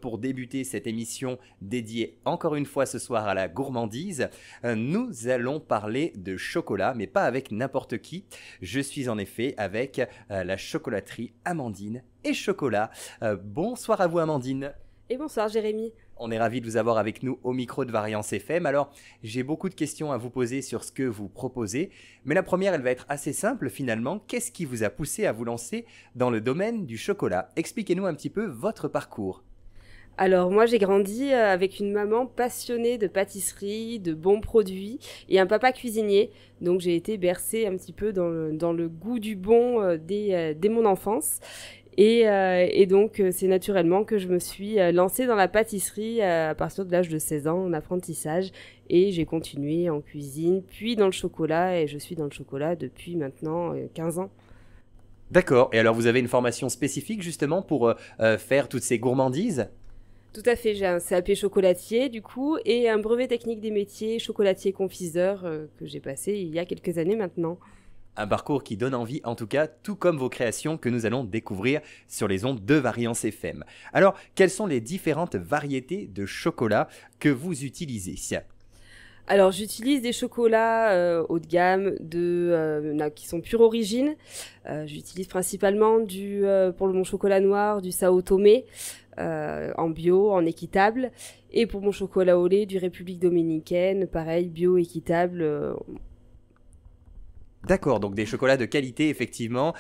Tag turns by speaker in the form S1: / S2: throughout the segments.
S1: Pour débuter cette émission dédiée encore une fois ce soir à la gourmandise, nous allons parler de chocolat, mais pas avec n'importe qui. Je suis en effet avec la chocolaterie Amandine et Chocolat. Bonsoir à vous Amandine.
S2: Et bonsoir Jérémy.
S1: On est ravis de vous avoir avec nous au micro de Variance FM. Alors, j'ai beaucoup de questions à vous poser sur ce que vous proposez, mais la première, elle va être assez simple finalement. Qu'est-ce qui vous a poussé à vous lancer dans le domaine du chocolat? Expliquez-nous un petit peu votre parcours.
S2: Alors moi j'ai grandi avec une maman passionnée de pâtisserie, de bons produits et un papa cuisinier. Donc j'ai été bercée un petit peu dans le goût du bon dès mon enfance. Et donc c'est naturellement que je me suis lancée dans la pâtisserie à partir de l'âge de 16 ans en apprentissage. Et j'ai continué en cuisine, puis dans le chocolat et je suis dans le chocolat depuis maintenant 15 ans.
S1: D'accord. Et alors, vous avez une formation spécifique justement pour faire toutes ces gourmandises?
S2: Tout à fait, j'ai un CAP chocolatier du coup et un brevet technique des métiers chocolatier-confiseur que j'ai passé il y a quelques années maintenant.
S1: Un parcours qui donne envie en tout cas, tout comme vos créations que nous allons découvrir sur les ondes de Variance FM. Alors, quelles sont les différentes variétés de chocolat que vous utilisez?
S2: Alors j'utilise des chocolats haut de gamme qui sont pure origine. J'utilise principalement pour mon chocolat noir du Sao Tomé en bio, en équitable. Et pour mon chocolat au lait du République Dominicaine, pareil, bio, équitable.
S1: D'accord, donc des chocolats de qualité effectivement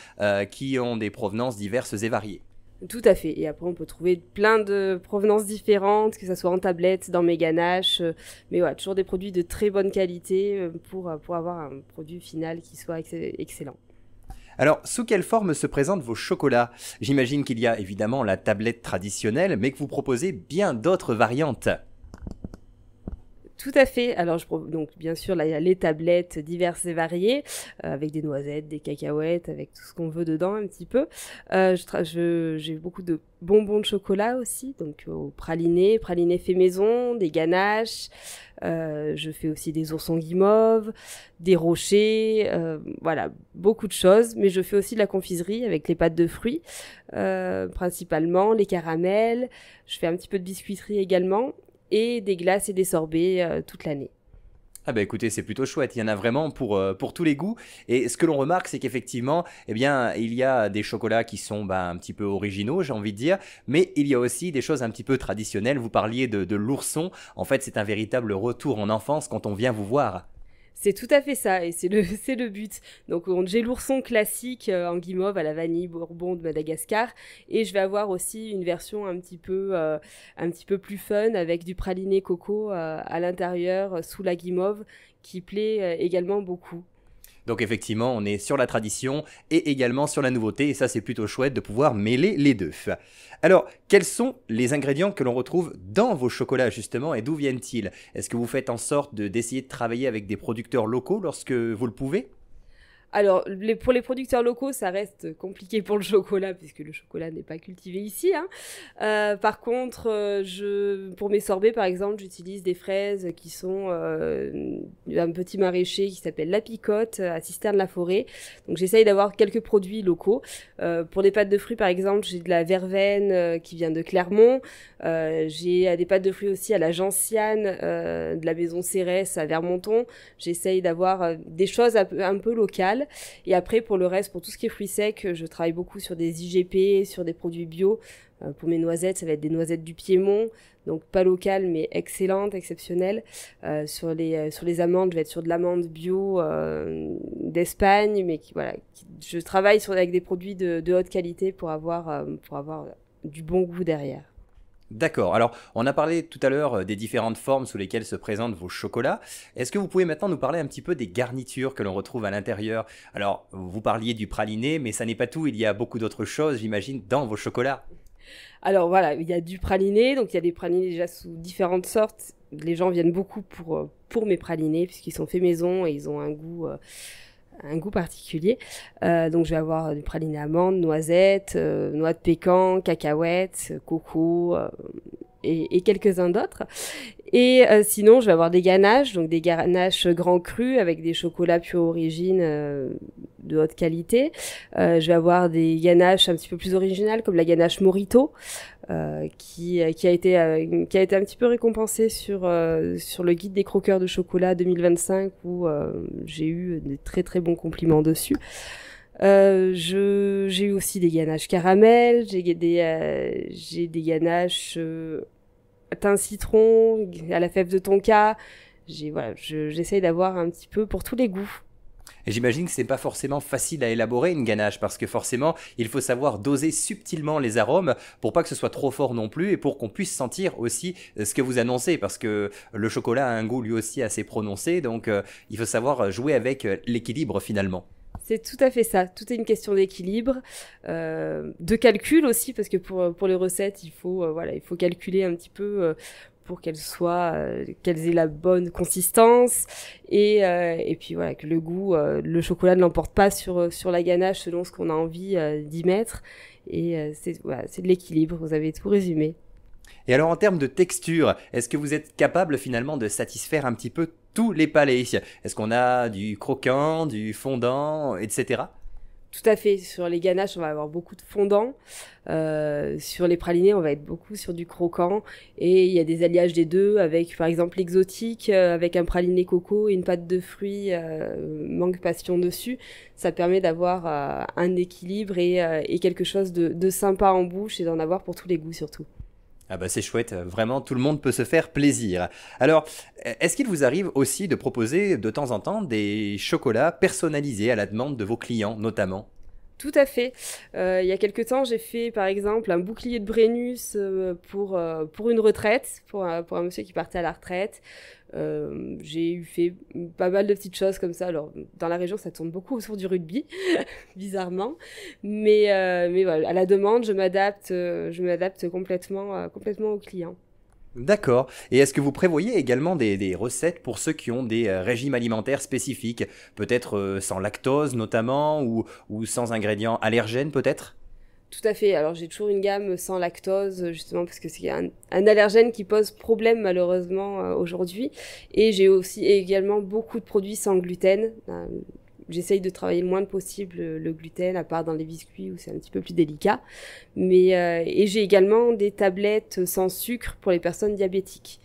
S1: qui ont des provenances diverses et variées.
S2: Tout à fait. Et après, on peut trouver plein de provenances différentes, que ça soit en tablette, dans mes ganaches. Mais voilà, toujours des produits de très bonne qualité pour avoir un produit final qui soit excellent.
S1: Alors, sous quelle forme se présentent vos chocolats? J'imagine qu'il y a évidemment la tablette traditionnelle, mais que vous proposez bien d'autres variantes.
S2: Tout à fait. Alors, donc bien sûr, là, il y a les tablettes diverses et variées, avec des noisettes, des cacahuètes, avec tout ce qu'on veut dedans un petit peu. J'ai beaucoup de bonbons de chocolat aussi, donc au praliné fait maison, des ganaches. Je fais aussi des oursons guimauves, des rochers, voilà, beaucoup de choses. Mais je fais aussi de la confiserie avec les pâtes de fruits, principalement, les caramels. Je fais un petit peu de biscuiterie également. Et des glaces et des sorbets toute l'année.
S1: Ah bah écoutez, c'est plutôt chouette, il y en a vraiment pour tous les goûts. Et ce que l'on remarque, c'est qu'effectivement, eh bien, il y a des chocolats qui sont un petit peu originaux, j'ai envie de dire, mais il y a aussi des choses un petit peu traditionnelles. Vous parliez de l'ourson, en fait c'est un véritable retour en enfance quand on vient vous voir.
S2: C'est tout à fait ça, et c'est le but. Donc j'ai l'ourson classique en guimauve à la vanille bourbon de Madagascar, et je vais avoir aussi une version un petit peu plus fun avec du praliné coco à l'intérieur sous la guimauve qui plaît également beaucoup.
S1: Donc effectivement, on est sur la tradition et également sur la nouveauté, et ça c'est plutôt chouette de pouvoir mêler les deux. Alors, quels sont les ingrédients que l'on retrouve dans vos chocolats justement et d'où viennent-ils? Est-ce que vous faites en sorte d'essayer de travailler avec des producteurs locaux lorsque vous le pouvez?
S2: Alors, pour les producteurs locaux, ça reste compliqué pour le chocolat, puisque le chocolat n'est pas cultivé ici. Par contre, pour mes sorbets, par exemple, j'utilise des fraises qui sont un petit maraîcher qui s'appelle La Picotte, à Cisterne-la-Forêt. Donc, j'essaye d'avoir quelques produits locaux. Pour les pâtes de fruits, par exemple, j'ai de la verveine qui vient de Clermont. J'ai des pâtes de fruits aussi à la Gentiane, de la maison Cérès à Vermonton. J'essaye d'avoir des choses un peu locales. Et après, pour le reste, pour tout ce qui est fruits secs, je travaille beaucoup sur des IGP, sur des produits bio. Pour mes noisettes, ça va être des noisettes du Piémont, donc pas locales, mais excellentes, exceptionnelles. Sur les amandes, je vais être sur de l'amande bio d'Espagne, mais je travaille avec des produits de haute qualité pour avoir du bon goût derrière.
S1: D'accord. Alors, on a parlé tout à l'heure des différentes formes sous lesquelles se présentent vos chocolats. Est-ce que vous pouvez maintenant nous parler un petit peu des garnitures que l'on retrouve à l'intérieur? Alors, vous parliez du praliné, mais ça n'est pas tout. Il y a beaucoup d'autres choses, j'imagine, dans vos chocolats.
S2: Alors voilà, il y a du praliné, donc il y a des pralinés déjà sous différentes sortes. Les gens viennent beaucoup pour mes pralinés, puisqu'ils sont faits maison et ils ont un goût particulier. Donc je vais avoir du praliné amande, noisette, noix de pécan, cacahuètes, coco et quelques-uns d'autres. Et sinon, je vais avoir des ganaches, donc des ganaches grand cru avec des chocolats pure origine de haute qualité. Je vais avoir des ganaches un petit peu plus originales comme la ganache Morito qui a été un petit peu récompensé sur le guide des croqueurs de chocolat 2025 où j'ai eu de très très bons compliments dessus. J'ai eu aussi des ganaches caramel, j'ai des ganaches thym citron, à la fève de tonka. J'essaye d'avoir un petit peu pour tous les goûts.
S1: Et j'imagine que c'est pas forcément facile à élaborer une ganache parce que forcément, il faut savoir doser subtilement les arômes pour pas que ce soit trop fort non plus et pour qu'on puisse sentir aussi ce que vous annoncez parce que le chocolat a un goût lui aussi assez prononcé donc il faut savoir jouer avec l'équilibre finalement.
S2: C'est tout à fait ça. Tout est une question d'équilibre, de calcul aussi, parce que pour les recettes, il faut calculer un petit peu pour qu'elles aient la bonne consistance et puis voilà que le goût, le chocolat ne l'emporte pas sur la ganache selon ce qu'on a envie d'y mettre. Et c'est de l'équilibre. Vous avez tout résumé.
S1: Et alors en termes de texture, est-ce que vous êtes capable finalement de satisfaire un petit peu tous les palais? Est-ce qu'on a du croquant, du fondant, etc.
S2: Tout à fait. Sur les ganaches, on va avoir beaucoup de fondant. Sur les pralinés, on va être beaucoup sur du croquant. Et il y a des alliages des deux avec, par exemple, l'exotique, avec un praliné coco et une pâte de fruits mangue passion dessus. Ça permet d'avoir un équilibre et quelque chose de sympa en bouche et d'en avoir pour tous les goûts surtout.
S1: Ah bah c'est chouette, vraiment tout le monde peut se faire plaisir. Alors, est-ce qu'il vous arrive aussi de proposer de temps en temps des chocolats personnalisés à la demande de vos clients notamment?
S2: Tout à fait. Il y a quelque temps, j'ai fait par exemple un bouclier de Brennus pour une retraite, pour un monsieur qui partait à la retraite. J'ai fait pas mal de petites choses comme ça. Alors, dans la région, ça tourne beaucoup autour du rugby, bizarrement. Mais voilà, à la demande, je m'adapte complètement aux clients.
S1: D'accord. Et est-ce que vous prévoyez également des recettes pour ceux qui ont des régimes alimentaires spécifiques? Peut-être sans lactose notamment ou sans ingrédients allergènes peut-être?
S2: Tout à fait. Alors j'ai toujours une gamme sans lactose, justement parce que c'est un allergène qui pose problème malheureusement aujourd'hui. Et j'ai aussi également beaucoup de produits sans gluten. J'essaye de travailler le moins possible le gluten, à part dans les biscuits où c'est un petit peu plus délicat. Et j'ai également des tablettes sans sucre pour les personnes diabétiques.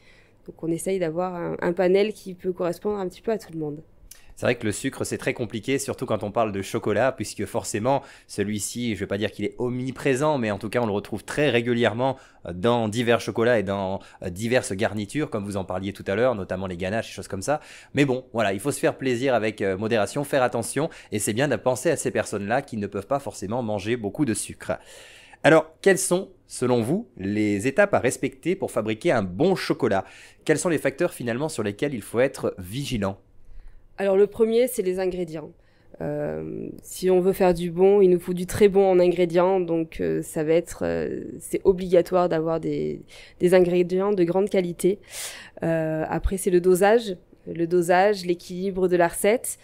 S2: Donc on essaye d'avoir un panel qui peut correspondre un petit peu à tout le monde.
S1: C'est vrai que le sucre, c'est très compliqué, surtout quand on parle de chocolat, puisque forcément, celui-ci, je ne vais pas dire qu'il est omniprésent, mais en tout cas, on le retrouve très régulièrement dans divers chocolats et dans diverses garnitures, comme vous en parliez tout à l'heure, notamment les ganaches et choses comme ça. Mais bon, voilà, il faut se faire plaisir avec modération, faire attention, et c'est bien de penser à ces personnes-là qui ne peuvent pas forcément manger beaucoup de sucre. Alors, quelles sont, selon vous, les étapes à respecter pour fabriquer un bon chocolat? Quels sont les facteurs finalement sur lesquels il faut être vigilant?
S2: Alors le premier, c'est les ingrédients. Si on veut faire du bon, il nous faut du très bon en ingrédients, donc c'est obligatoire d'avoir des ingrédients de grande qualité. Après, c'est le dosage, l'équilibre de la recette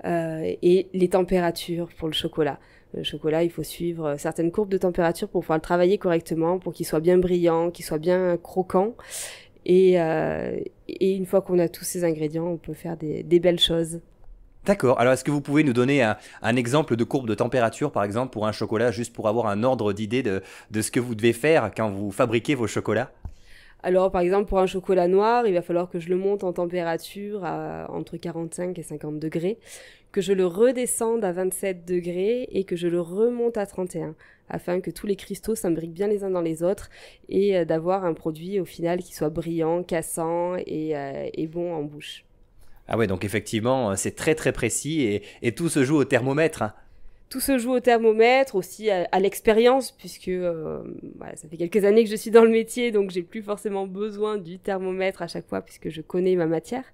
S2: et les températures pour le chocolat. Le chocolat, il faut suivre certaines courbes de température pour pouvoir le travailler correctement, pour qu'il soit bien brillant, qu'il soit bien croquant. Et une fois qu'on a tous ces ingrédients, on peut faire des belles choses.
S1: D'accord. Alors, est-ce que vous pouvez nous donner un exemple de courbe de température, par exemple, pour un chocolat, juste pour avoir un ordre d'idée de ce que vous devez faire quand vous fabriquez vos chocolats?
S2: Alors, par exemple, pour un chocolat noir, il va falloir que je le monte en température à entre 45 et 50 degrés, que je le redescende à 27 degrés et que je le remonte à 31, afin que tous les cristaux s'imbriquent bien les uns dans les autres et d'avoir un produit au final qui soit brillant, cassant et bon en bouche.
S1: Ah ouais, donc effectivement, c'est très très précis et tout se joue au thermomètre, hein.
S2: Tout se joue au thermomètre, aussi à l'expérience, puisque voilà, ça fait quelques années que je suis dans le métier, donc j'ai plus forcément besoin du thermomètre à chaque fois, puisque je connais ma matière.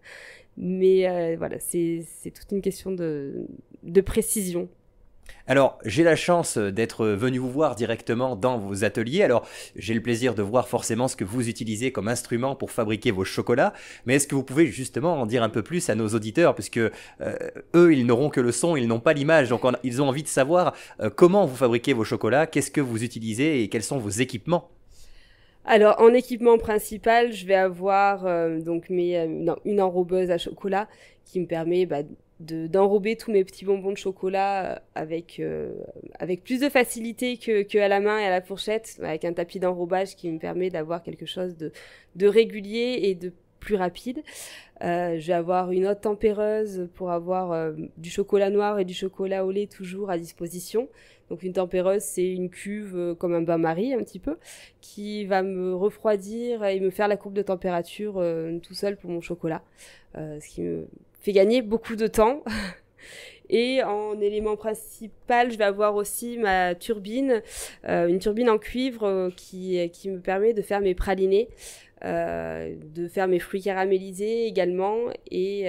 S2: Mais voilà, c'est toute une question de précision.
S1: Alors, j'ai la chance d'être venu vous voir directement dans vos ateliers. Alors, j'ai le plaisir de voir forcément ce que vous utilisez comme instrument pour fabriquer vos chocolats. Mais est-ce que vous pouvez justement en dire un peu plus à nos auditeurs? Puisque eux, ils n'auront que le son, ils n'ont pas l'image. Donc, ils ont envie de savoir comment vous fabriquez vos chocolats, qu'est-ce que vous utilisez et quels sont vos équipements.
S2: Alors, en équipement principal, je vais avoir une enrobeuse à chocolat qui me permet d'enrober tous mes petits bonbons de chocolat avec plus de facilité que à la main et à la fourchette, avec un tapis d'enrobage qui me permet d'avoir quelque chose de régulier et de plus rapide. Je vais avoir une haute tempéreuse pour avoir du chocolat noir et du chocolat au lait toujours à disposition. Donc une tempéreuse, c'est une cuve comme un bain-marie un petit peu, qui va me refroidir et me faire la courbe de température tout seul pour mon chocolat, ce qui me fait gagner beaucoup de temps. Et en élément principal, je vais avoir aussi ma turbine, une turbine en cuivre qui me permet de faire mes pralinés, de faire mes fruits caramélisés également. Et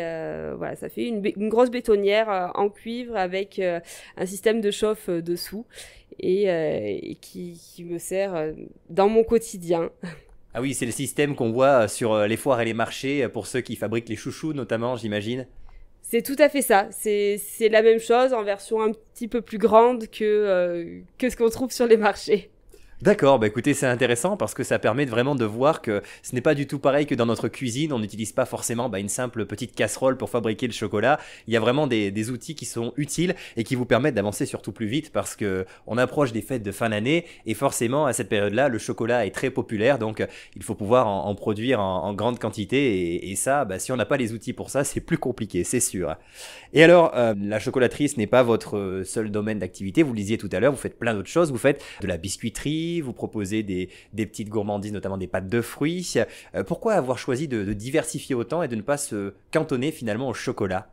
S2: voilà, ça fait une grosse bétonnière en cuivre avec un système de chauffe dessous et qui me sert dans mon quotidien.
S1: Ah oui, c'est le système qu'on voit sur les foires et les marchés pour ceux qui fabriquent les chouchous notamment, j'imagine.
S2: C'est tout à fait ça. C'est la même chose en version un petit peu plus grande que ce qu'on trouve sur les marchés.
S1: D'accord, bah écoutez, c'est intéressant parce que ça permet vraiment de voir que ce n'est pas du tout pareil que dans notre cuisine. On n'utilise pas forcément une simple petite casserole pour fabriquer le chocolat. Il y a vraiment des outils qui sont utiles et qui vous permettent d'avancer surtout plus vite parce que on approche des fêtes de fin d'année et forcément à cette période-là, le chocolat est très populaire. Donc il faut pouvoir en produire en grande quantité et ça, si on n'a pas les outils pour ça, c'est plus compliqué, c'est sûr. Et alors, la chocolaterie, ce n'est pas votre seul domaine d'activité. Vous le disiez tout à l'heure, vous faites plein d'autres choses. Vous faites de la biscuiterie, vous proposez des petites gourmandises, notamment des pâtes de fruits. Pourquoi avoir choisi de diversifier autant et de ne pas se cantonner finalement au chocolat?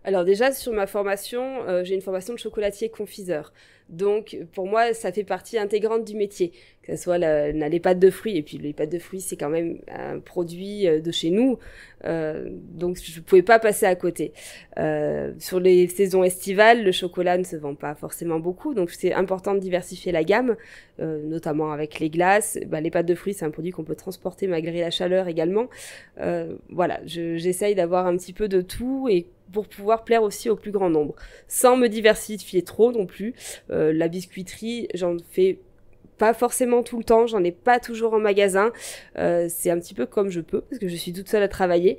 S2: Alors déjà, sur ma formation, j'ai une formation de chocolatier confiseur. Donc, pour moi, ça fait partie intégrante du métier. Que ce soit les pâtes de fruits. Et puis, les pâtes de fruits, c'est quand même un produit de chez nous. Donc, je ne pouvais pas passer à côté. Sur les saisons estivales, le chocolat ne se vend pas forcément beaucoup. Donc, c'est important de diversifier la gamme, notamment avec les glaces. Les pâtes de fruits, c'est un produit qu'on peut transporter malgré la chaleur également. Voilà, j'essaye d'avoir un petit peu de tout et pour pouvoir plaire aussi au plus grand nombre, sans me diversifier trop non plus. La biscuiterie, j'en fais pas forcément tout le temps, j'en ai pas toujours en magasin. C'est un petit peu comme je peux, parce que je suis toute seule à travailler.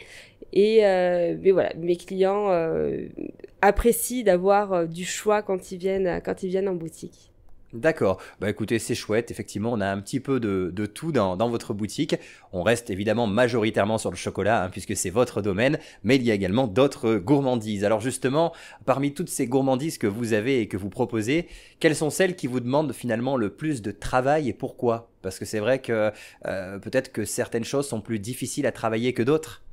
S2: Mais voilà, mes clients apprécient d'avoir du choix quand ils viennent en boutique.
S1: D'accord, écoutez, c'est chouette, effectivement, on a un petit peu de tout dans votre boutique. On reste évidemment majoritairement sur le chocolat, puisque c'est votre domaine, mais il y a également d'autres gourmandises. Alors justement, parmi toutes ces gourmandises que vous avez et que vous proposez, quelles sont celles qui vous demandent finalement le plus de travail et pourquoi? Parce que c'est vrai que peut-être que certaines choses sont plus difficiles à travailler que d'autres.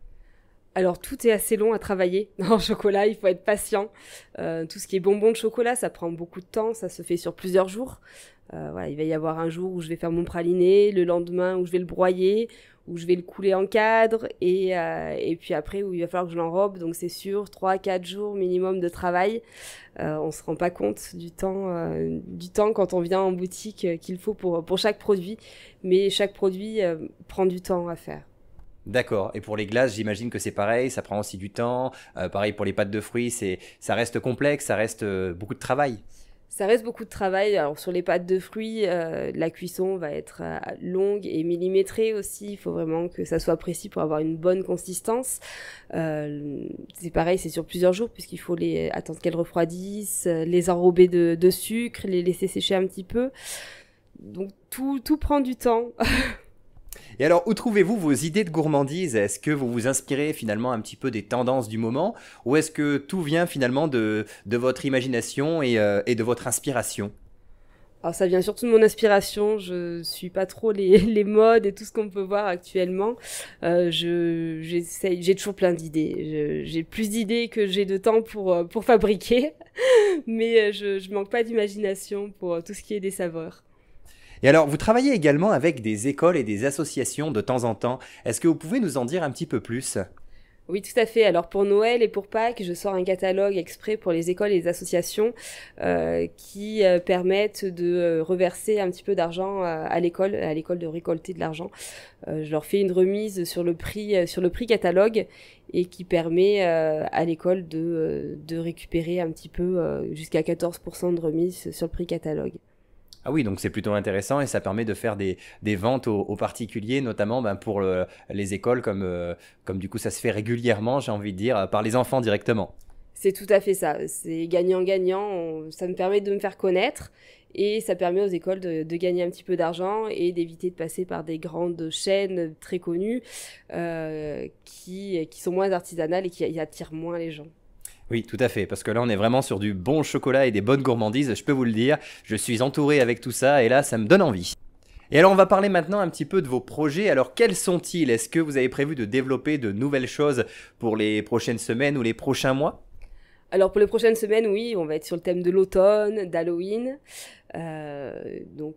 S2: Alors, tout est assez long à travailler en chocolat, il faut être patient. Tout ce qui est bonbons de chocolat, ça prend beaucoup de temps, ça se fait sur plusieurs jours. Voilà, il va y avoir un jour où je vais faire mon praliné, le lendemain où je vais le broyer, où je vais le couler en cadre, et puis après où il va falloir que je l'enrobe. Donc c'est sûr, 3-4 jours minimum de travail. On se rend pas compte du temps quand on vient en boutique qu'il faut pour chaque produit, mais chaque produit prend du temps à faire.
S1: D'accord. Et pour les glaces, j'imagine que c'est pareil, ça prend aussi du temps. Pareil pour les pâtes de fruits, ça reste complexe, ça reste beaucoup de travail.
S2: Ça reste beaucoup de travail. Alors sur les pâtes de fruits, la cuisson va être longue et millimétrée aussi. Il faut vraiment que ça soit précis pour avoir une bonne consistance. C'est pareil, c'est sur plusieurs jours puisqu'il faut attendre qu'elles refroidissent, les enrober de sucre, les laisser sécher un petit peu. Donc tout prend du temps.
S1: Et alors, où trouvez-vous vos idées de gourmandise? Est-ce que vous vous inspirez finalement un petit peu des tendances du moment? Ou est-ce que tout vient finalement de votre imagination et de votre inspiration?
S2: Alors ça vient surtout de mon inspiration, je suis pas trop les modes et tout ce qu'on peut voir actuellement. J'ai toujours plein d'idées. J'ai plus d'idées que j'ai de temps pour fabriquer, mais je manque pas d'imagination pour tout ce qui est des saveurs.
S1: Et alors, vous travaillez également avec des écoles et des associations de temps en temps. Est-ce que vous pouvez nous en dire un petit peu plus?
S2: Oui, tout à fait. Alors pour Noël et pour Pâques, je sors un catalogue exprès pour les écoles et les associations qui permettent de reverser un petit peu d'argent à l'école de récolter de l'argent. Je leur fais une remise sur le prix catalogue et qui permet à l'école de récupérer un petit peu jusqu'à 14% de remise sur le prix catalogue.
S1: Ah oui, donc c'est plutôt intéressant et ça permet de faire des ventes aux particuliers, notamment pour les écoles, comme du coup ça se fait régulièrement, j'ai envie de dire, par les enfants directement.
S2: C'est tout à fait ça. C'est gagnant-gagnant. Ça me permet de me faire connaître et ça permet aux écoles de gagner un petit peu d'argent et d'éviter de passer par des grandes chaînes très connues qui sont moins artisanales et qui attirent moins les gens.
S1: Oui, tout à fait, parce que là on est vraiment sur du bon chocolat et des bonnes gourmandises, je peux vous le dire. Je suis entouré avec tout ça et là ça me donne envie. Et alors on va parler maintenant un petit peu de vos projets. Alors quels sont-ils? Est-ce que vous avez prévu de développer de nouvelles choses pour les prochaines semaines ou les prochains mois?
S2: Alors pour les prochaines semaines, oui, on va être sur le thème de l'automne, d'Halloween. Donc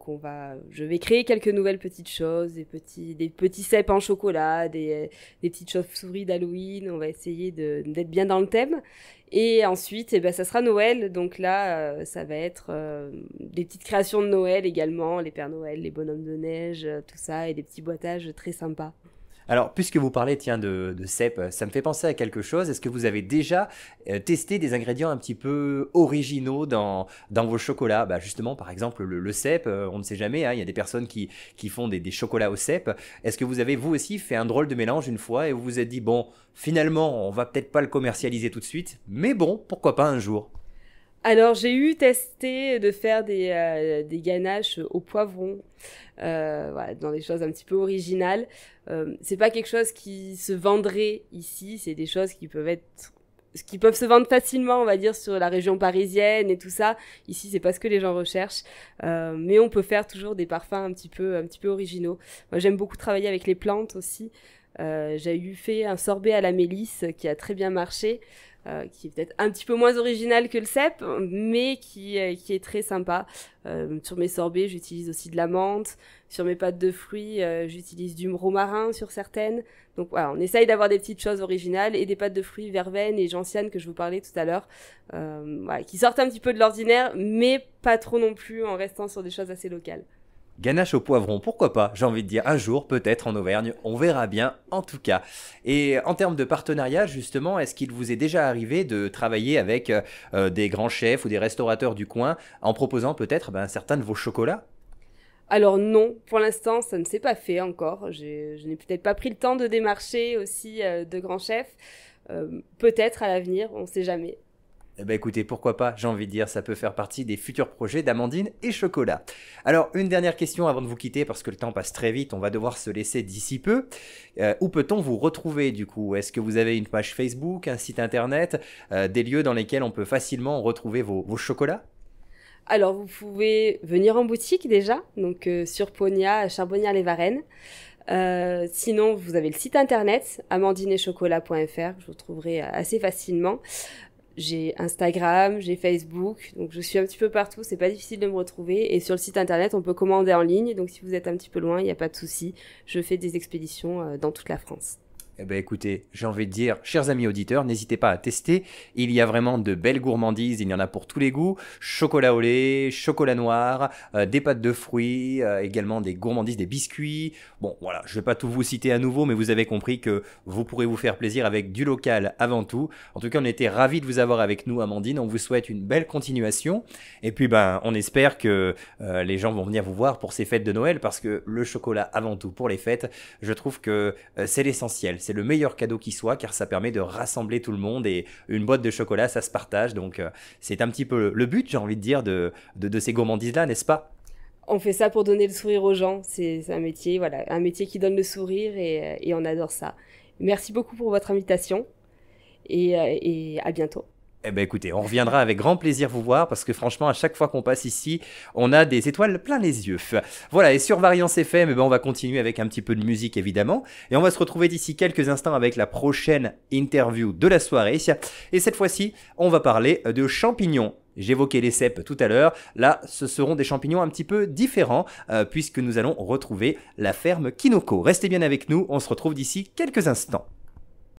S2: je vais créer quelques nouvelles petites choses, des petits cèpes en chocolat, des petites chauves-souris d'Halloween. On va essayer d'être bien dans le thème. Et ensuite, ça sera Noël. Donc là, ça va être des petites créations de Noël également, les Pères Noël, les bonhommes de neige, tout ça, et des petits boîtages très sympas.
S1: Alors, puisque vous parlez, tiens, de cèpes, ça me fait penser à quelque chose. Est-ce que vous avez déjà testé des ingrédients un petit peu originaux dans vos chocolats? Bah, justement, par exemple, le cèpe, on ne sait jamais, hein, il y a des personnes qui font des chocolats au cèpe. Est-ce que vous avez, vous aussi, fait un drôle de mélange une fois et vous vous êtes dit, bon, finalement, on va peut-être pas le commercialiser tout de suite, mais bon, pourquoi pas un jour?
S2: Alors, j'ai eu testé de faire des ganaches au poivron, voilà, dans des choses un petit peu originales. C'est pas quelque chose qui se vendrait ici, c'est des choses qui peuvent se vendre facilement, on va dire, sur la région parisienne et tout ça. Ici, c'est pas ce que les gens recherchent, mais on peut faire toujours des parfums un petit peu originaux. Moi, j'aime beaucoup travailler avec les plantes aussi. J'ai fait un sorbet à la mélisse qui a très bien marché. Qui est peut-être un petit peu moins original que le cèpe, mais qui est très sympa. Sur mes sorbets, j'utilise aussi de la menthe. Sur mes pâtes de fruits, j'utilise du romarin sur certaines. Donc voilà, on essaye d'avoir des petites choses originales et des pâtes de fruits verveine et gentiane que je vous parlais tout à l'heure, voilà, qui sortent un petit peu de l'ordinaire, mais pas trop non plus en restant sur des choses assez locales.
S1: Ganache au poivron, pourquoi pas? J'ai envie de dire un jour, peut-être en Auvergne, on verra bien en tout cas. Et en termes de partenariat, justement, est-ce qu'il vous est déjà arrivé de travailler avec des grands chefs ou des restaurateurs du coin en proposant peut-être certains de vos chocolats?
S2: Alors non, pour l'instant, ça ne s'est pas fait encore. Je n'ai peut-être pas pris le temps de démarcher aussi de grands chefs. Peut-être à l'avenir, on ne sait jamais.
S1: Eh ben écoutez, pourquoi pas, j'ai envie de dire, ça peut faire partie des futurs projets d'Amandine et Chocolat. Alors, une dernière question avant de vous quitter, parce que le temps passe très vite, on va devoir se laisser d'ici peu. Où peut-on vous retrouver du coup? Est-ce que vous avez une page Facebook, un site internet, des lieux dans lesquels on peut facilement retrouver vos chocolats?
S2: Alors, vous pouvez venir en boutique déjà, donc sur Ponia, à Charbonnières-les-Varennes. Sinon, vous avez le site internet amandineetchocolat.fr, je vous trouverez assez facilement. J'ai Instagram, j'ai Facebook, donc je suis un petit peu partout, c'est pas difficile de me retrouver. Et sur le site internet, on peut commander en ligne, donc si vous êtes un petit peu loin, il n'y a pas de souci. Je fais des expéditions dans toute la France.
S1: Eh ben écoutez, j'ai envie de dire, chers amis auditeurs, n'hésitez pas à tester. Il y a vraiment de belles gourmandises, il y en a pour tous les goûts. Chocolat au lait, chocolat noir, des pâtes de fruits, également des gourmandises, des biscuits. Bon, voilà, je ne vais pas tout vous citer à nouveau, mais vous avez compris que vous pourrez vous faire plaisir avec du local avant tout. En tout cas, on était ravis de vous avoir avec nous, Amandine. On vous souhaite une belle continuation. Et puis, on espère que les gens vont venir vous voir pour ces fêtes de Noël, parce que le chocolat avant tout pour les fêtes, je trouve que c'est l'essentiel. C'est le meilleur cadeau qui soit, car ça permet de rassembler tout le monde, et une boîte de chocolat, ça se partage. Donc c'est un petit peu le but, j'ai envie de dire, de ces gourmandises-là, n'est-ce pas?
S2: On fait ça pour donner le sourire aux gens, c'est un métier, voilà, un métier qui donne le sourire et on adore ça. Merci beaucoup pour votre invitation et à bientôt.
S1: Eh ben écoutez, on reviendra avec grand plaisir vous voir, parce que franchement, à chaque fois qu'on passe ici, on a des étoiles plein les yeux. Voilà, et sur Variance FM, on va continuer avec un petit peu de musique évidemment, et on va se retrouver d'ici quelques instants avec la prochaine interview de la soirée. Et cette fois-ci, on va parler de champignons. J'évoquais les cèpes tout à l'heure, là ce seront des champignons un petit peu différents, puisque nous allons retrouver la ferme Kinoko. Restez bien avec nous, on se retrouve d'ici quelques instants.